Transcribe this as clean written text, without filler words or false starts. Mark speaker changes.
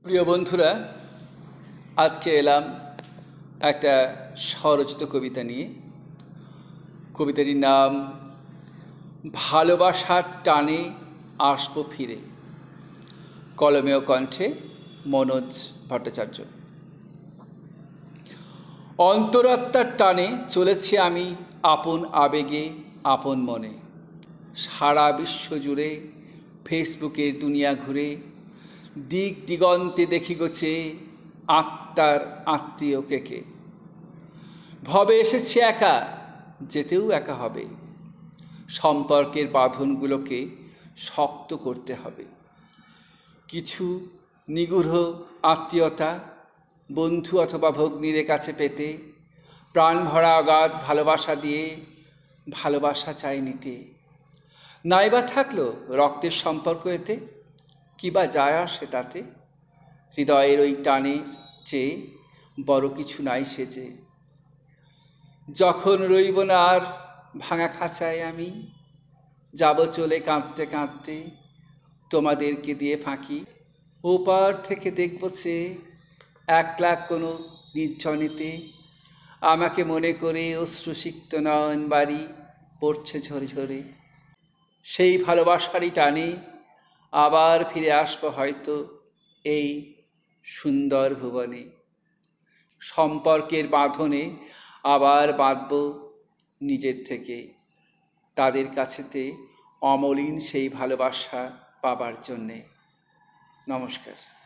Speaker 1: প্রিয় বন্ধুরা, আজকে এলাম একটা স্বরচিত কবিতা নিয়ে। কবিতাটির নাম ভালোবাসার টানে আসবো ফিরে। কলমেও কণ্ঠে মনোজ ভট্টাচার্য। অন্তরাত্মার টানে চলেছি আমি আপন আবেগে আপন মনে। সারা বিশ্ব জুড়ে ফেসবুকের দুনিয়া ঘুরে দিক দিগন্তে দেখি গোছে আত্মার আত্মীয় কে। ভবে এসেছি একা, যেতেও একা হবে। সম্পর্কের বাঁধনগুলোকে শক্ত করতে হবে। কিছু নিগূঢ় আত্মীয়তা বন্ধু অথবা ভগ্নীর কাছে পেতে প্রাণ ভরা অগাধ ভালোবাসা দিয়ে ভালোবাসা চাই নিতে। নাইবা থাকলো রক্তের সম্পর্ক এতে, কী বা যায় আসে তাতে? হৃদয়ের ওই টানের চেয়ে বড় কিছু নাই সেজে। যখন রইব না আর ভাঙা খাঁচায় আমি, যাব চলে কাঁদতে কাঁদতে তোমাদেরকে দিয়ে ফাঁকি। ওপার থেকে দেখব চেয়ে একলা কোনো নির্জনেতে, আমাকে মনে করে অশ্রুসিক্ত নয়ন বাড়ি পড়ছে ঝরে ঝরে। সেই ভালোবাসারই টানে আবার ফিরে আসবো হয়তো এই সুন্দর ভুবনে। সম্পর্কের বাঁধনে আবার বাঁধব নিজের থেকে, তাদের কাছেতে অমলিন সেই ভালোবাসা পাবার জন্যে। নমস্কার।